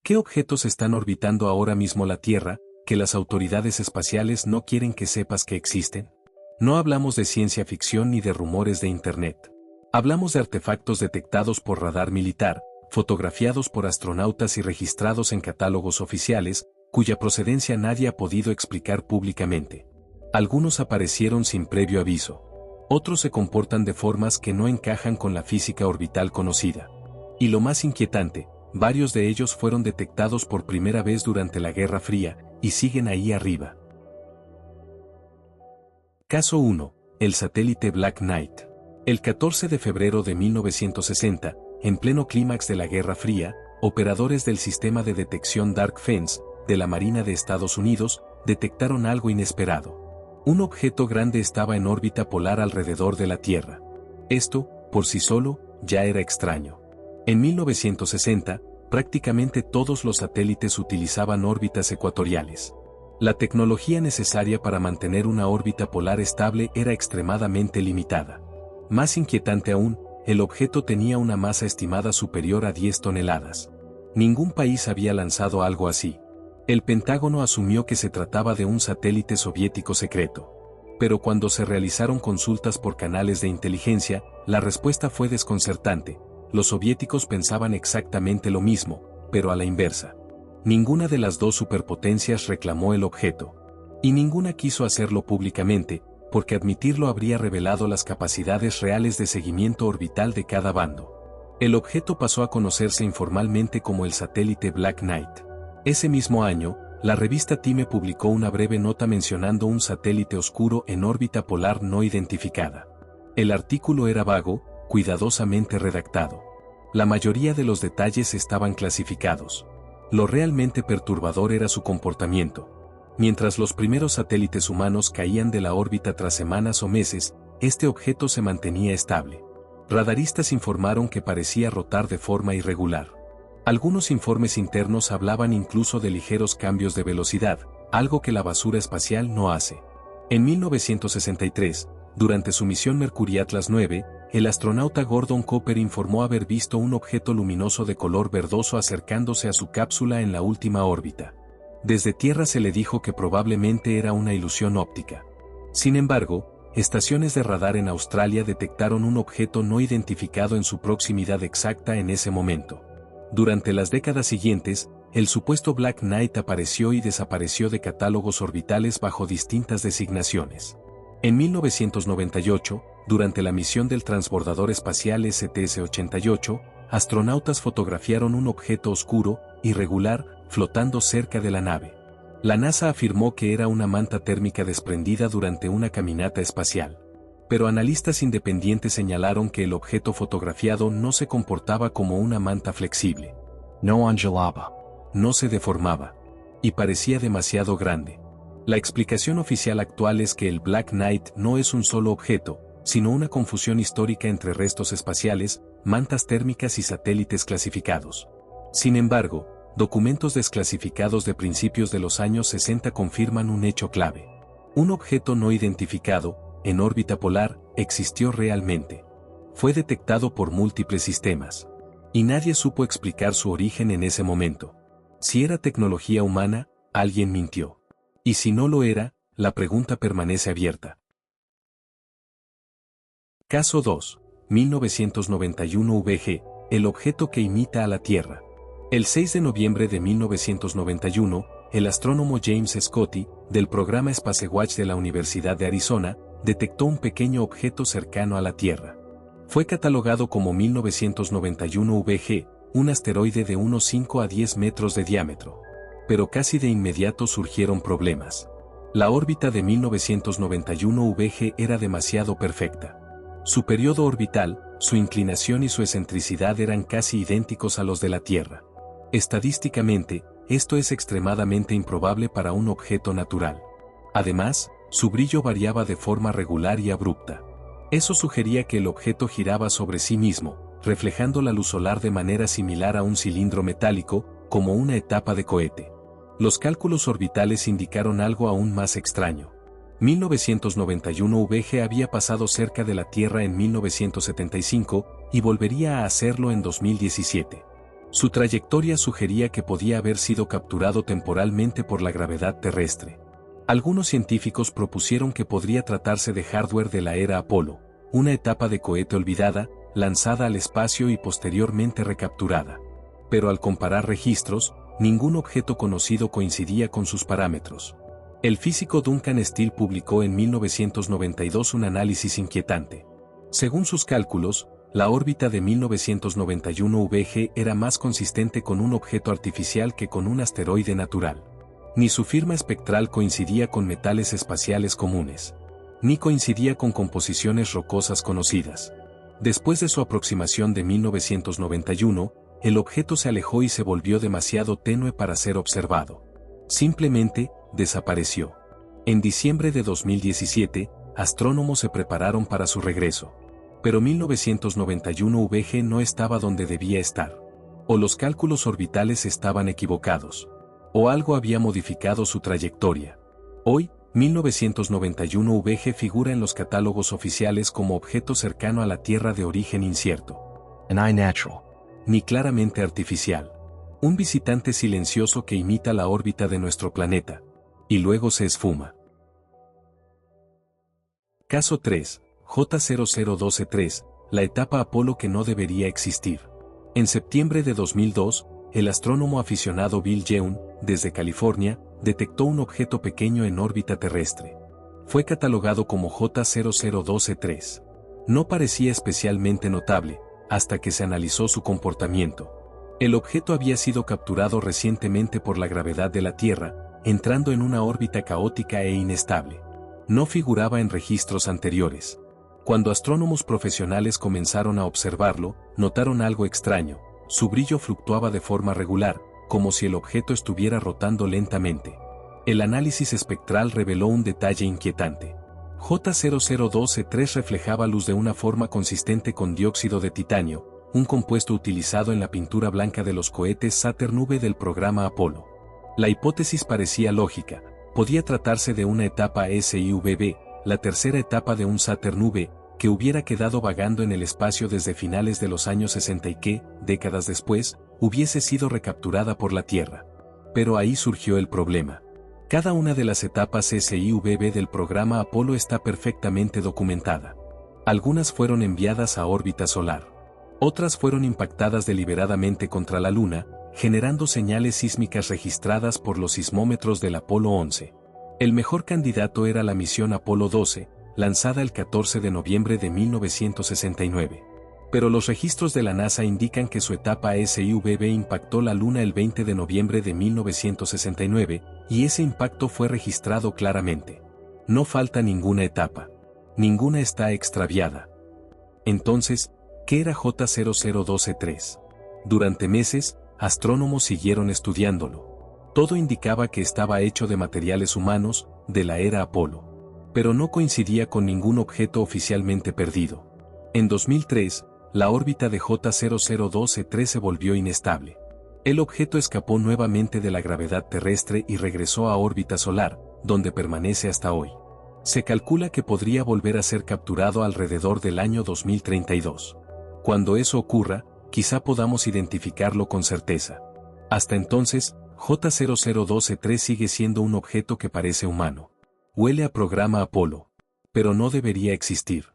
¿Qué objetos están orbitando ahora mismo la Tierra, que las autoridades espaciales no quieren que sepas que existen? No hablamos de ciencia ficción ni de rumores de Internet. Hablamos de artefactos detectados por radar militar, fotografiados por astronautas y registrados en catálogos oficiales, cuya procedencia nadie ha podido explicar públicamente. Algunos aparecieron sin previo aviso. Otros se comportan de formas que no encajan con la física orbital conocida. Y lo más inquietante, varios de ellos fueron detectados por primera vez durante la Guerra Fría, y siguen ahí arriba. Caso 1. El satélite Black Knight. El 14 de febrero de 1960, en pleno clímax de la Guerra Fría, operadores del sistema de detección Dark Fence, de la Marina de Estados Unidos, detectaron algo inesperado. Un objeto grande estaba en órbita polar alrededor de la Tierra. Esto, por sí solo, ya era extraño. En 1960, prácticamente todos los satélites utilizaban órbitas ecuatoriales. La tecnología necesaria para mantener una órbita polar estable era extremadamente limitada. Más inquietante aún, el objeto tenía una masa estimada superior a 10 toneladas. Ningún país había lanzado algo así. El Pentágono asumió que se trataba de un satélite soviético secreto. Pero cuando se realizaron consultas por canales de inteligencia, la respuesta fue desconcertante. Los soviéticos pensaban exactamente lo mismo, pero a la inversa. Ninguna de las dos superpotencias reclamó el objeto. Y ninguna quiso hacerlo públicamente, porque admitirlo habría revelado las capacidades reales de seguimiento orbital de cada bando. El objeto pasó a conocerse informalmente como el satélite Black Knight. Ese mismo año, la revista Time publicó una breve nota mencionando un satélite oscuro en órbita polar no identificada. El artículo era vago, cuidadosamente redactado. La mayoría de los detalles estaban clasificados. Lo realmente perturbador era su comportamiento. Mientras los primeros satélites humanos caían de la órbita tras semanas o meses, este objeto se mantenía estable. Radaristas informaron que parecía rotar de forma irregular. Algunos informes internos hablaban incluso de ligeros cambios de velocidad, algo que la basura espacial no hace. En 1963, durante su misión Mercury Atlas 9, el astronauta Gordon Cooper informó haber visto un objeto luminoso de color verdoso acercándose a su cápsula en la última órbita. Desde Tierra se le dijo que probablemente era una ilusión óptica. Sin embargo, estaciones de radar en Australia detectaron un objeto no identificado en su proximidad exacta en ese momento. Durante las décadas siguientes, el supuesto Black Knight apareció y desapareció de catálogos orbitales bajo distintas designaciones. En 1998, durante la misión del transbordador espacial STS-88, astronautas fotografiaron un objeto oscuro, irregular, flotando cerca de la nave. La NASA afirmó que era una manta térmica desprendida durante una caminata espacial. Pero analistas independientes señalaron que el objeto fotografiado no se comportaba como una manta flexible. No ondulaba. No se deformaba. Y parecía demasiado grande. La explicación oficial actual es que el Black Knight no es un solo objeto, sino una confusión histórica entre restos espaciales, mantas térmicas y satélites clasificados. Sin embargo, documentos desclasificados de principios de los años 60 confirman un hecho clave. Un objeto no identificado, en órbita polar, existió realmente. Fue detectado por múltiples sistemas. Y nadie supo explicar su origen en ese momento. Si era tecnología humana, alguien mintió. Y si no lo era, la pregunta permanece abierta. Caso 2. 1991 VG, el objeto que imita a la Tierra. El 6 de noviembre de 1991, el astrónomo James Scotty, del programa Spacewatch de la Universidad de Arizona, detectó un pequeño objeto cercano a la Tierra. Fue catalogado como 1991 VG, un asteroide de unos 5 a 10 metros de diámetro. Pero casi de inmediato surgieron problemas. La órbita de 1991 VG era demasiado perfecta. Su periodo orbital, su inclinación y su excentricidad eran casi idénticos a los de la Tierra. Estadísticamente, esto es extremadamente improbable para un objeto natural. Además, su brillo variaba de forma regular y abrupta. Eso sugería que el objeto giraba sobre sí mismo, reflejando la luz solar de manera similar a un cilindro metálico, como una etapa de cohete. Los cálculos orbitales indicaron algo aún más extraño. 1991 VG había pasado cerca de la Tierra en 1975, y volvería a hacerlo en 2017. Su trayectoria sugería que podía haber sido capturado temporalmente por la gravedad terrestre. Algunos científicos propusieron que podría tratarse de hardware de la era Apolo, una etapa de cohete olvidada, lanzada al espacio y posteriormente recapturada. Pero al comparar registros, ningún objeto conocido coincidía con sus parámetros. El físico Duncan Steele publicó en 1992 un análisis inquietante. Según sus cálculos, la órbita de 1991 VG era más consistente con un objeto artificial que con un asteroide natural. Ni su firma espectral coincidía con metales espaciales comunes, ni coincidía con composiciones rocosas conocidas. Después de su aproximación de 1991, el objeto se alejó y se volvió demasiado tenue para ser observado. Simplemente, desapareció. En diciembre de 2017, astrónomos se prepararon para su regreso. Pero 1991 VG no estaba donde debía estar. O los cálculos orbitales estaban equivocados, o algo había modificado su trayectoria. Hoy, 1991 VG figura en los catálogos oficiales como objeto cercano a la Tierra de origen incierto. Natural. Ni claramente artificial. Un visitante silencioso que imita la órbita de nuestro planeta. Y luego se esfuma. Caso 3. J0012-3, la etapa Apolo que no debería existir. En septiembre de 2002, el astrónomo aficionado Bill Yeun, desde California, detectó un objeto pequeño en órbita terrestre. Fue catalogado como J0012-3. No parecía especialmente notable, hasta que se analizó su comportamiento. El objeto había sido capturado recientemente por la gravedad de la Tierra, entrando en una órbita caótica e inestable. No figuraba en registros anteriores. Cuando astrónomos profesionales comenzaron a observarlo, notaron algo extraño. Su brillo fluctuaba de forma regular, como si el objeto estuviera rotando lentamente. El análisis espectral reveló un detalle inquietante. J0012-3 reflejaba luz de una forma consistente con dióxido de titanio, un compuesto utilizado en la pintura blanca de los cohetes Saturn V del programa Apolo. La hipótesis parecía lógica. Podía tratarse de una etapa SIVB, la tercera etapa de un Saturn V, que hubiera quedado vagando en el espacio desde finales de los años 60 y que, décadas después, hubiese sido recapturada por la Tierra. Pero ahí surgió el problema. Cada una de las etapas SIVB del programa Apolo está perfectamente documentada. Algunas fueron enviadas a órbita solar. Otras fueron impactadas deliberadamente contra la Luna, generando señales sísmicas registradas por los sismómetros del Apolo 11. El mejor candidato era la misión Apolo 12, lanzada el 14 de noviembre de 1969. Pero los registros de la NASA indican que su etapa SIVB impactó la Luna el 20 de noviembre de 1969, y ese impacto fue registrado claramente. No falta ninguna etapa. Ninguna está extraviada. Entonces, ¿qué era J0012-3? Durante meses, astrónomos siguieron estudiándolo. Todo indicaba que estaba hecho de materiales humanos, de la era Apolo. Pero no coincidía con ningún objeto oficialmente perdido. En 2003, la órbita de J0012-3 se volvió inestable. El objeto escapó nuevamente de la gravedad terrestre y regresó a órbita solar, donde permanece hasta hoy. Se calcula que podría volver a ser capturado alrededor del año 2032. Cuando eso ocurra, quizá podamos identificarlo con certeza. Hasta entonces, J0012-3 sigue siendo un objeto que parece humano. Huele a programa Apolo. Pero no debería existir.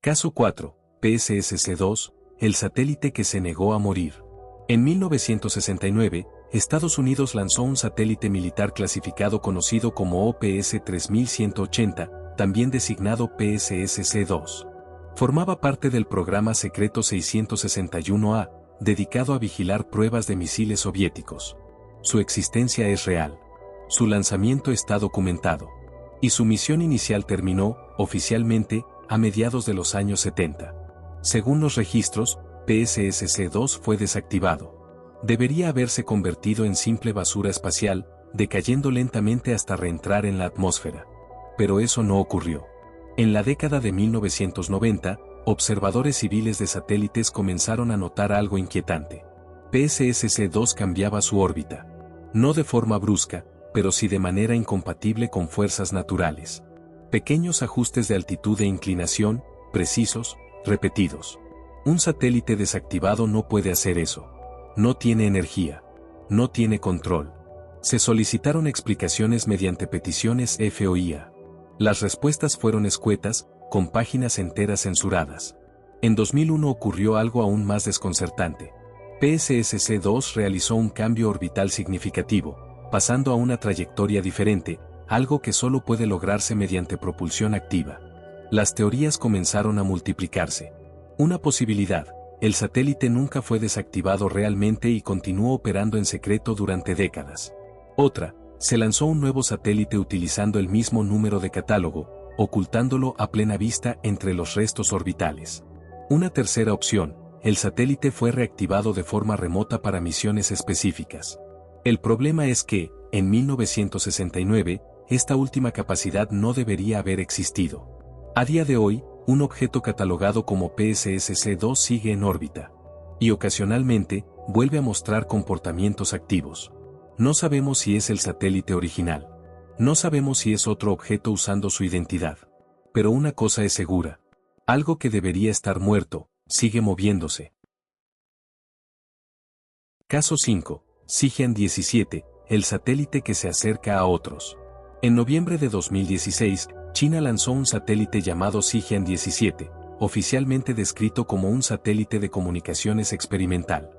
Caso 4. PSSC-2, el satélite que se negó a morir. En 1969, Estados Unidos lanzó un satélite militar clasificado conocido como OPS-3180, también designado PSSC-2. Formaba parte del programa secreto 661A, dedicado a vigilar pruebas de misiles soviéticos. Su existencia es real. Su lanzamiento está documentado. Y su misión inicial terminó, oficialmente, a mediados de los años 70. Según los registros, PSSC-2 fue desactivado. Debería haberse convertido en simple basura espacial, decayendo lentamente hasta reentrar en la atmósfera. Pero eso no ocurrió. En la década de 1990, observadores civiles de satélites comenzaron a notar algo inquietante. PSSC-2 cambiaba su órbita. No de forma brusca, pero sí de manera incompatible con fuerzas naturales. Pequeños ajustes de altitud e inclinación, precisos, repetidos. Un satélite desactivado no puede hacer eso. No tiene energía. No tiene control. Se solicitaron explicaciones mediante peticiones FOIA. Las respuestas fueron escuetas, con páginas enteras censuradas. En 2001 ocurrió algo aún más desconcertante. PSSC-2 realizó un cambio orbital significativo, pasando a una trayectoria diferente, algo que solo puede lograrse mediante propulsión activa. Las teorías comenzaron a multiplicarse. Una posibilidad: el satélite nunca fue desactivado realmente y continuó operando en secreto durante décadas. Otra: se lanzó un nuevo satélite utilizando el mismo número de catálogo, ocultándolo a plena vista entre los restos orbitales. Una tercera opción: el satélite fue reactivado de forma remota para misiones específicas. El problema es que, en 1969, esta última capacidad no debería haber existido. A día de hoy, un objeto catalogado como PSSC-2 sigue en órbita. Y ocasionalmente, vuelve a mostrar comportamientos activos. No sabemos si es el satélite original. No sabemos si es otro objeto usando su identidad. Pero una cosa es segura: algo que debería estar muerto, sigue moviéndose. Caso 5. Sijian 17, el satélite que se acerca a otros. En noviembre de 2016, China lanzó un satélite llamado Sijian 17, oficialmente descrito como un satélite de comunicaciones experimental.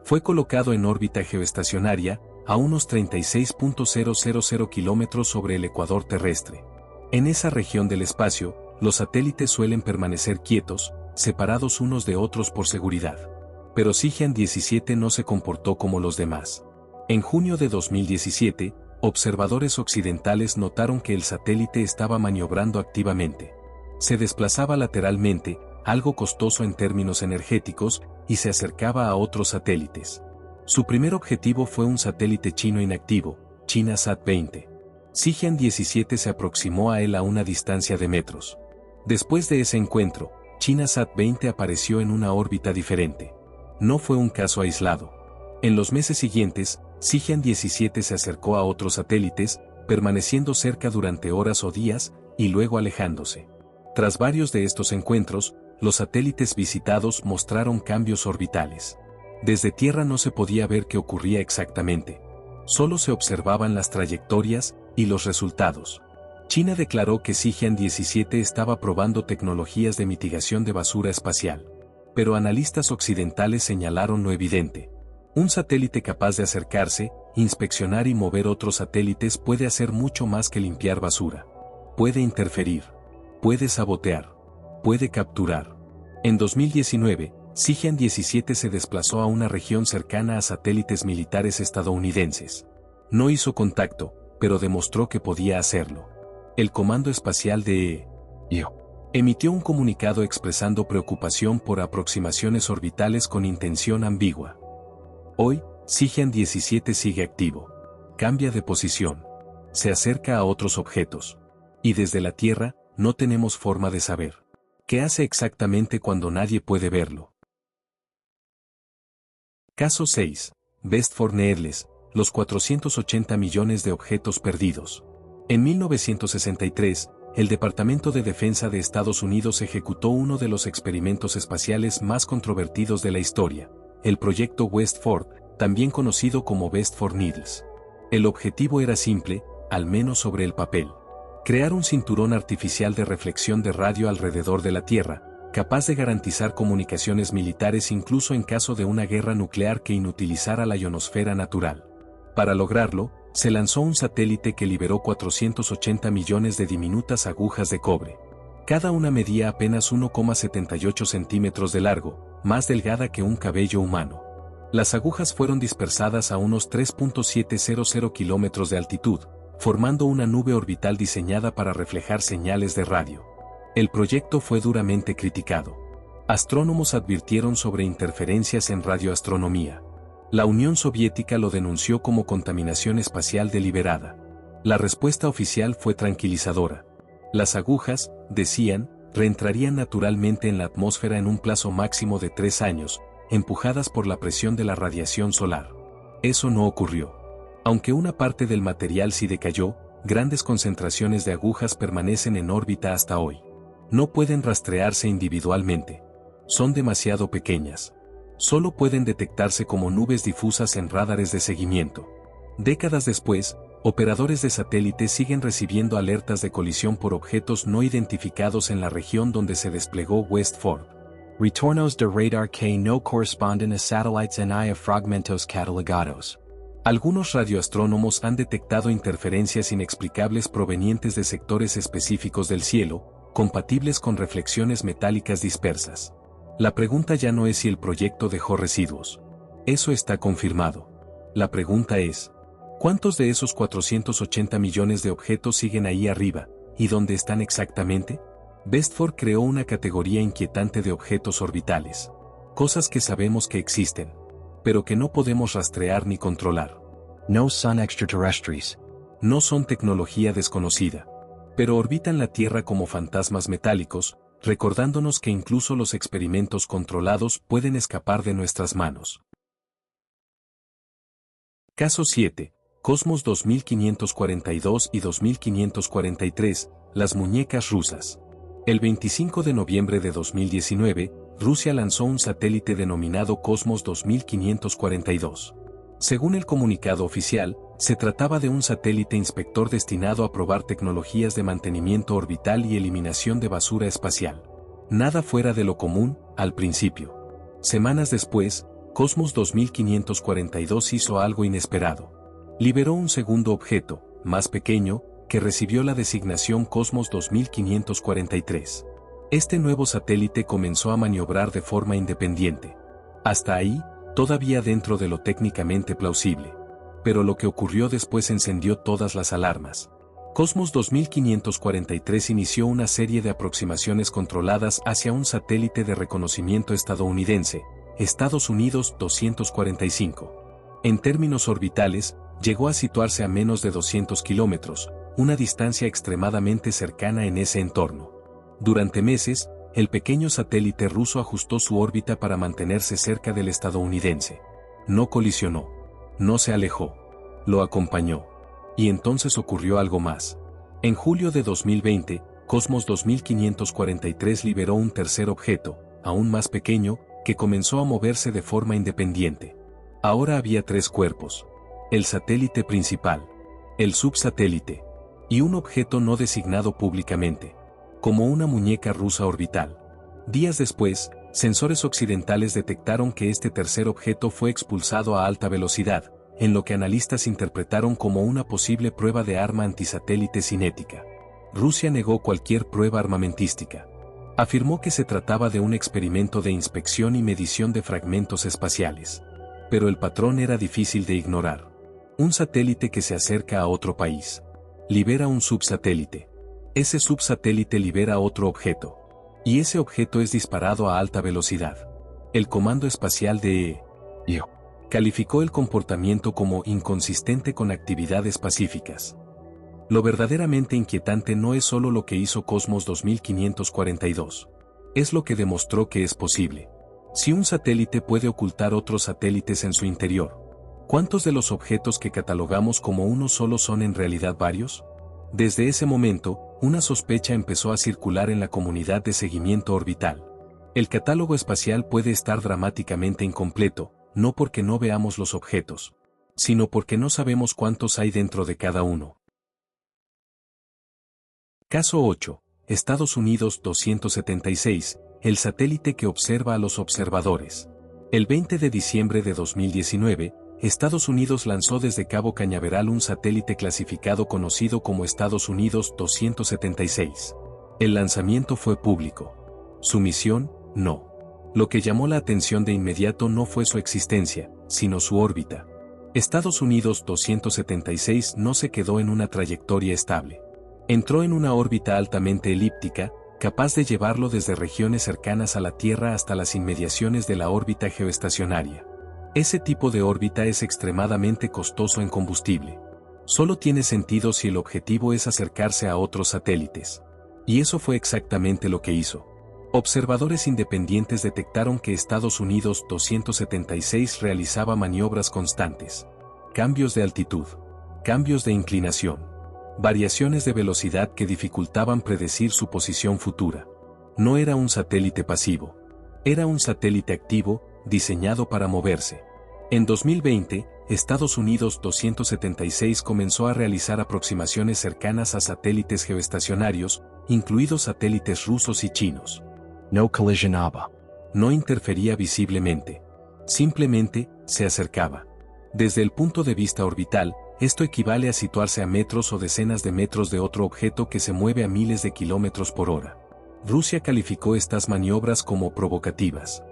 Fue colocado en órbita geoestacionaria, a unos 36.000 kilómetros sobre el ecuador terrestre. En esa región del espacio, los satélites suelen permanecer quietos, separados unos de otros por seguridad. Pero Sijian 17 no se comportó como los demás. En junio de 2017, observadores occidentales notaron que el satélite estaba maniobrando activamente. Se desplazaba lateralmente, algo costoso en términos energéticos, y se acercaba a otros satélites. Su primer objetivo fue un satélite chino inactivo, ChinaSat-20. Sijian 17 se aproximó a él a una distancia de metros. Después de ese encuentro, ChinaSat-20 apareció en una órbita diferente. No fue un caso aislado. En los meses siguientes, Sijian 17 se acercó a otros satélites, permaneciendo cerca durante horas o días, y luego alejándose. Tras varios de estos encuentros, los satélites visitados mostraron cambios orbitales. Desde Tierra no se podía ver qué ocurría exactamente. Solo se observaban las trayectorias y los resultados. China declaró que Sijian 17 estaba probando tecnologías de mitigación de basura espacial. Pero analistas occidentales señalaron lo evidente. Un satélite capaz de acercarse, inspeccionar y mover otros satélites puede hacer mucho más que limpiar basura. Puede interferir. Puede sabotear. Puede capturar. En 2019, Sijian 17 se desplazó a una región cercana a satélites militares estadounidenses. No hizo contacto, pero demostró que podía hacerlo. El Comando Espacial de EO emitió un comunicado expresando preocupación por aproximaciones orbitales con intención ambigua. Hoy, Sijian 17 sigue activo. Cambia de posición. Se acerca a otros objetos. Y desde la Tierra, no tenemos forma de saber qué hace exactamente cuando nadie puede verlo. Caso 6. Best for Needless, los 480 millones de objetos perdidos. En 1963, el Departamento de Defensa de Estados Unidos ejecutó uno de los experimentos espaciales más controvertidos de la historia, el proyecto West Ford, también conocido como Best for Needles. El objetivo era simple, al menos sobre el papel: crear un cinturón artificial de reflexión de radio alrededor de la Tierra, capaz de garantizar comunicaciones militares incluso en caso de una guerra nuclear que inutilizara la ionosfera natural. Para lograrlo, se lanzó un satélite que liberó 480 millones de diminutas agujas de cobre. Cada una medía apenas 1,78 centímetros de largo, más delgada que un cabello humano. Las agujas fueron dispersadas a unos 3.700 kilómetros de altitud, formando una nube orbital diseñada para reflejar señales de radio. El proyecto fue duramente criticado. Astrónomos advirtieron sobre interferencias en radioastronomía. La Unión Soviética lo denunció como contaminación espacial deliberada. La respuesta oficial fue tranquilizadora. Las agujas, decían, reentrarían naturalmente en la atmósfera en un plazo máximo de 3 años, empujadas por la presión de la radiación solar. Eso no ocurrió. Aunque una parte del material sí decayó, grandes concentraciones de agujas permanecen en órbita hasta hoy. No pueden rastrearse individualmente. Son demasiado pequeñas. Solo pueden detectarse como nubes difusas en radares de seguimiento. Décadas después, operadores de satélite siguen recibiendo alertas de colisión por objetos no identificados en la región donde se desplegó West Ford. Retornos de radar que no corresponden a satélites ni a fragmentos catalogados. Algunos radioastrónomos han detectado interferencias inexplicables provenientes de sectores específicos del cielo, compatibles con reflexiones metálicas dispersas. La pregunta ya no es si el proyecto dejó residuos. Eso está confirmado. La pregunta es, ¿cuántos de esos 480 millones de objetos siguen ahí arriba, y dónde están exactamente? Bestford creó una categoría inquietante de objetos orbitales. Cosas que sabemos que existen, pero que no podemos rastrear ni controlar. No son extraterrestres. No son tecnología desconocida, pero orbitan la Tierra como fantasmas metálicos, recordándonos que incluso los experimentos controlados pueden escapar de nuestras manos. Caso 7. Cosmos 2542 y 2543, las muñecas rusas. El 25 de noviembre de 2019, Rusia lanzó un satélite denominado Cosmos 2542. Según el comunicado oficial, se trataba de un satélite inspector destinado a probar tecnologías de mantenimiento orbital y eliminación de basura espacial. Nada fuera de lo común, al principio. Semanas después, Cosmos 2542 hizo algo inesperado. Liberó un segundo objeto, más pequeño, que recibió la designación Cosmos 2543. Este nuevo satélite comenzó a maniobrar de forma independiente. Hasta ahí, todavía dentro de lo técnicamente plausible. Pero lo que ocurrió después encendió todas las alarmas. Cosmos 2543 inició una serie de aproximaciones controladas hacia un satélite de reconocimiento estadounidense, Estados Unidos 245. En términos orbitales, llegó a situarse a menos de 200 kilómetros, una distancia extremadamente cercana en ese entorno. Durante meses, el pequeño satélite ruso ajustó su órbita para mantenerse cerca del estadounidense. No colisionó. No se alejó. Lo acompañó. Y entonces ocurrió algo más. En julio de 2020, Cosmos 2543 liberó un tercer objeto, aún más pequeño, que comenzó a moverse de forma independiente. Ahora había tres cuerpos. El satélite principal, el subsatélite, y un objeto no designado públicamente, como una muñeca rusa orbital. Días después, sensores occidentales detectaron que este tercer objeto fue expulsado a alta velocidad, en lo que analistas interpretaron como una posible prueba de arma antisatélite cinética. Rusia negó cualquier prueba armamentística. Afirmó que se trataba de un experimento de inspección y medición de fragmentos espaciales. Pero el patrón era difícil de ignorar. Un satélite que se acerca a otro país. Libera un subsatélite. Ese subsatélite libera otro objeto. Y ese objeto es disparado a alta velocidad. El Comando Espacial de EO calificó el comportamiento como inconsistente con actividades pacíficas. Lo verdaderamente inquietante no es solo lo que hizo Cosmos 2542. Es lo que demostró que es posible. Si un satélite puede ocultar otros satélites en su interior, ¿cuántos de los objetos que catalogamos como uno solo son en realidad varios? Desde ese momento, una sospecha empezó a circular en la comunidad de seguimiento orbital. El catálogo espacial puede estar dramáticamente incompleto, no porque no veamos los objetos, sino porque no sabemos cuántos hay dentro de cada uno. Caso 8. Estados Unidos 276, el satélite que observa a los observadores. El 20 de diciembre de 2019, Estados Unidos lanzó desde Cabo Cañaveral un satélite clasificado conocido como Estados Unidos 276. El lanzamiento fue público. Su misión, no. Lo que llamó la atención de inmediato no fue su existencia, sino su órbita. Estados Unidos 276 no se quedó en una trayectoria estable. Entró en una órbita altamente elíptica, capaz de llevarlo desde regiones cercanas a la Tierra hasta las inmediaciones de la órbita geoestacionaria. Ese tipo de órbita es extremadamente costoso en combustible. Solo tiene sentido si el objetivo es acercarse a otros satélites. Y eso fue exactamente lo que hizo. Observadores independientes detectaron que Estados Unidos 276 realizaba maniobras constantes. Cambios de altitud. Cambios de inclinación. Variaciones de velocidad que dificultaban predecir su posición futura. No era un satélite pasivo. Era un satélite activo, diseñado para moverse. En 2020, Estados Unidos 276 comenzó a realizar aproximaciones cercanas a satélites geoestacionarios, incluidos satélites rusos y chinos. No colisionaba. No interfería visiblemente. Simplemente, se acercaba. Desde el punto de vista orbital, esto equivale a situarse a metros o decenas de metros de otro objeto que se mueve a miles de kilómetros por hora. Rusia calificó estas maniobras como provocativas.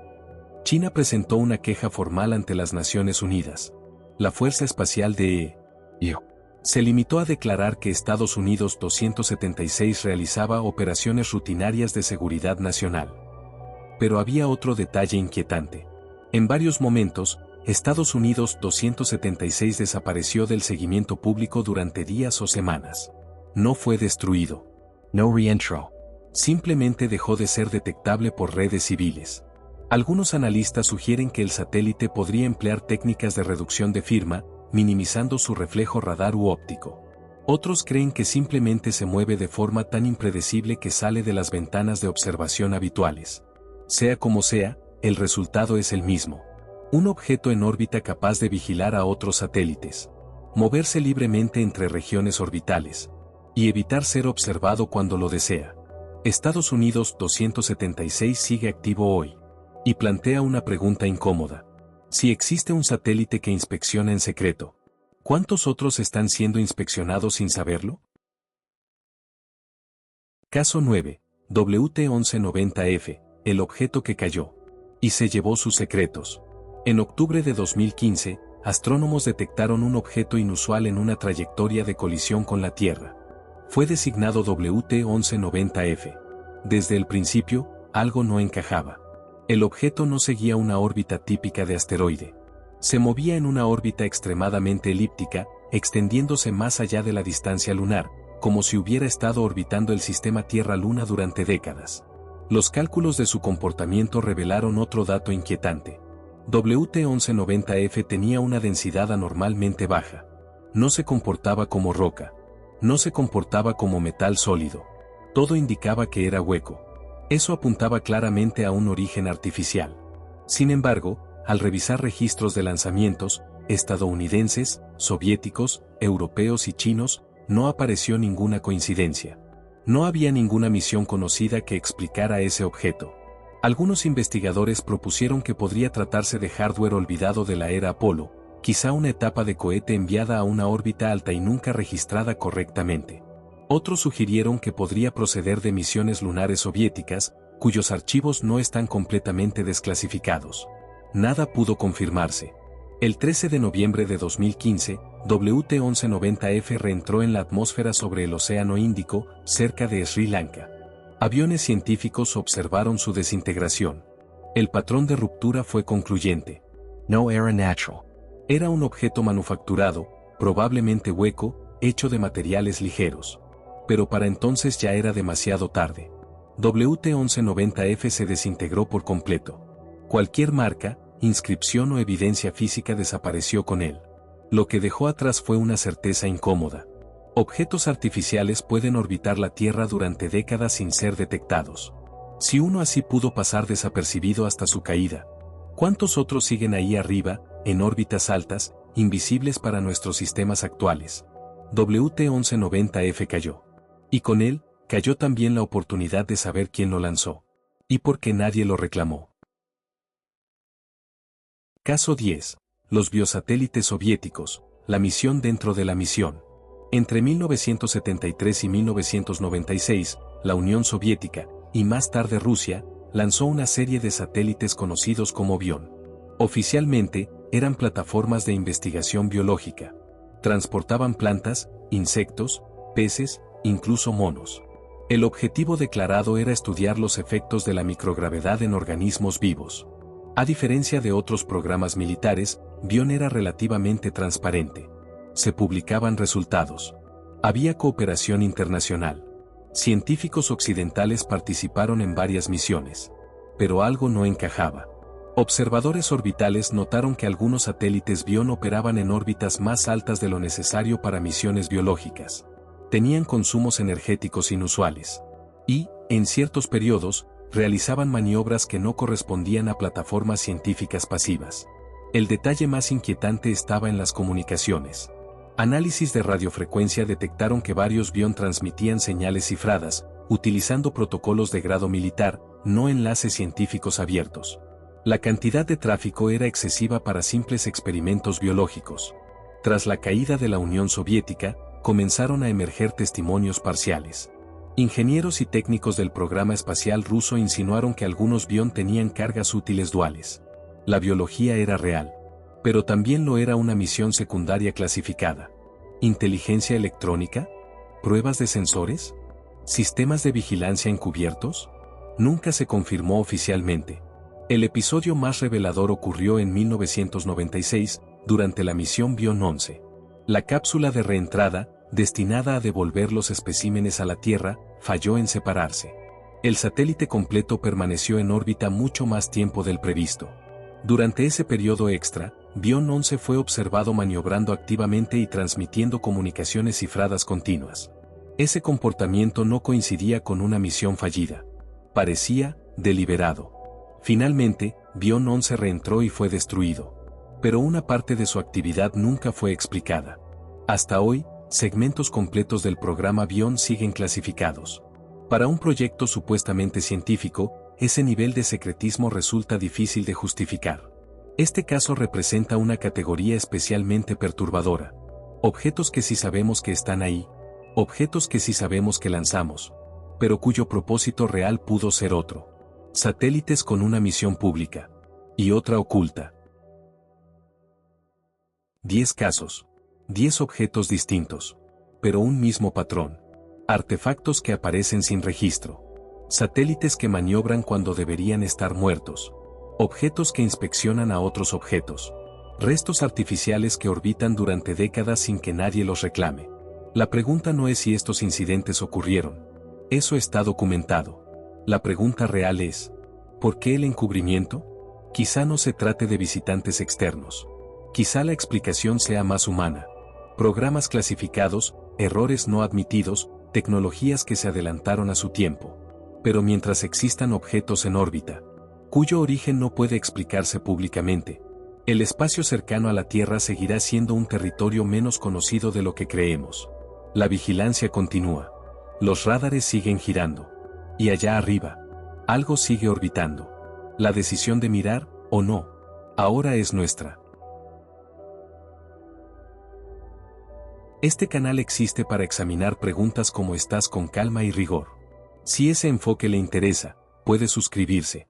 China presentó una queja formal ante las Naciones Unidas. La Fuerza Espacial de Yo. se limitó a declarar que Estados Unidos 276 realizaba operaciones rutinarias de seguridad nacional. Pero había otro detalle inquietante. En varios momentos, Estados Unidos 276 desapareció del seguimiento público durante días o semanas. No fue destruido. No reentro. Simplemente dejó de ser detectable por redes civiles. Algunos analistas sugieren que el satélite podría emplear técnicas de reducción de firma, minimizando su reflejo radar u óptico. Otros creen que simplemente se mueve de forma tan impredecible que sale de las ventanas de observación habituales. Sea como sea, el resultado es el mismo. Un objeto en órbita capaz de vigilar a otros satélites, moverse libremente entre regiones orbitales, y evitar ser observado cuando lo desea. Estados Unidos 276 sigue activo hoy. Y plantea una pregunta incómoda. Si existe un satélite que inspecciona en secreto, ¿cuántos otros están siendo inspeccionados sin saberlo? Caso 9. WT-1190F, el objeto que cayó. Y se llevó sus secretos. En octubre de 2015, astrónomos detectaron un objeto inusual en una trayectoria de colisión con la Tierra. Fue designado WT-1190F. Desde el principio, algo no encajaba. El objeto no seguía una órbita típica de asteroide. Se movía en una órbita extremadamente elíptica, extendiéndose más allá de la distancia lunar, como si hubiera estado orbitando el sistema Tierra-Luna durante décadas. Los cálculos de su comportamiento revelaron otro dato inquietante. WT-1190F tenía una densidad anormalmente baja. No se comportaba como roca. No se comportaba como metal sólido. Todo indicaba que era hueco. Eso apuntaba claramente a un origen artificial. Sin embargo, al revisar registros de lanzamientos, estadounidenses, soviéticos, europeos y chinos, no apareció ninguna coincidencia. No había ninguna misión conocida que explicara ese objeto. Algunos investigadores propusieron que podría tratarse de hardware olvidado de la era Apolo, quizá una etapa de cohete enviada a una órbita alta y nunca registrada correctamente. Otros sugirieron que podría proceder de misiones lunares soviéticas, cuyos archivos no están completamente desclasificados. Nada pudo confirmarse. El 13 de noviembre de 2015, WT-1190F reentró en la atmósfera sobre el Océano Índico, cerca de Sri Lanka. Aviones científicos observaron su desintegración. El patrón de ruptura fue concluyente. No era natural. Era un objeto manufacturado, probablemente hueco, hecho de materiales ligeros. Pero para entonces ya era demasiado tarde. WT-1190F se desintegró por completo. Cualquier marca, inscripción o evidencia física desapareció con él. Lo que dejó atrás fue una certeza incómoda. Objetos artificiales pueden orbitar la Tierra durante décadas sin ser detectados. Si uno así pudo pasar desapercibido hasta su caída, ¿cuántos otros siguen ahí arriba, en órbitas altas, invisibles para nuestros sistemas actuales? WT-1190F cayó. Y con él, cayó también la oportunidad de saber quién lo lanzó. Y por qué nadie lo reclamó. Caso 10. Los biosatélites soviéticos, la misión dentro de la misión. Entre 1973 y 1996, la Unión Soviética, y más tarde Rusia, lanzó una serie de satélites conocidos como Bion. Oficialmente, eran plataformas de investigación biológica. Transportaban plantas, insectos, peces, incluso monos. El objetivo declarado era estudiar los efectos de la microgravedad en organismos vivos. A diferencia de otros programas militares, Bion era relativamente transparente. Se publicaban resultados. Había cooperación internacional. Científicos occidentales participaron en varias misiones. Pero algo no encajaba. Observadores orbitales notaron que algunos satélites Bion operaban en órbitas más altas de lo necesario para misiones biológicas. Tenían consumos energéticos inusuales. Y, en ciertos periodos, realizaban maniobras que no correspondían a plataformas científicas pasivas. El detalle más inquietante estaba en las comunicaciones. Análisis de radiofrecuencia detectaron que varios Bion transmitían señales cifradas, utilizando protocolos de grado militar, no enlaces científicos abiertos. La cantidad de tráfico era excesiva para simples experimentos biológicos. Tras la caída de la Unión Soviética, comenzaron a emerger testimonios parciales. Ingenieros y técnicos del programa espacial ruso insinuaron que algunos Bion tenían cargas útiles duales. La biología era real, pero también lo era una misión secundaria clasificada. ¿Inteligencia electrónica? ¿Pruebas de sensores? ¿Sistemas de vigilancia encubiertos? Nunca se confirmó oficialmente. El episodio más revelador ocurrió en 1996, durante la misión Bion 11. La cápsula de reentrada, destinada a devolver los especímenes a la Tierra, falló en separarse. El satélite completo permaneció en órbita mucho más tiempo del previsto. Durante ese periodo extra, Bion 11 fue observado maniobrando activamente y transmitiendo comunicaciones cifradas continuas. Ese comportamiento no coincidía con una misión fallida. Parecía deliberado. Finalmente, Bion 11 reentró y fue destruido. Pero una parte de su actividad nunca fue explicada. Hasta hoy, segmentos completos del programa Bion siguen clasificados. Para un proyecto supuestamente científico, ese nivel de secretismo resulta difícil de justificar. Este caso representa una categoría especialmente perturbadora. Objetos que sí sabemos que están ahí. Objetos que sí sabemos que lanzamos, pero cuyo propósito real pudo ser otro. Satélites con una misión pública. Y otra oculta. 10 casos. 10 objetos distintos. Pero un mismo patrón. Artefactos que aparecen sin registro. Satélites que maniobran cuando deberían estar muertos. Objetos que inspeccionan a otros objetos. Restos artificiales que orbitan durante décadas sin que nadie los reclame. La pregunta no es si estos incidentes ocurrieron. Eso está documentado. La pregunta real es, ¿por qué el encubrimiento? Quizá no se trate de visitantes externos. Quizá la explicación sea más humana. Programas clasificados, errores no admitidos, tecnologías que se adelantaron a su tiempo. Pero mientras existan objetos en órbita, cuyo origen no puede explicarse públicamente, el espacio cercano a la Tierra seguirá siendo un territorio menos conocido de lo que creemos. La vigilancia continúa. Los radares siguen girando. Y allá arriba, algo sigue orbitando. La decisión de mirar, o no, ahora es nuestra. Este canal existe para examinar preguntas como estas con calma y rigor. Si ese enfoque le interesa, puede suscribirse.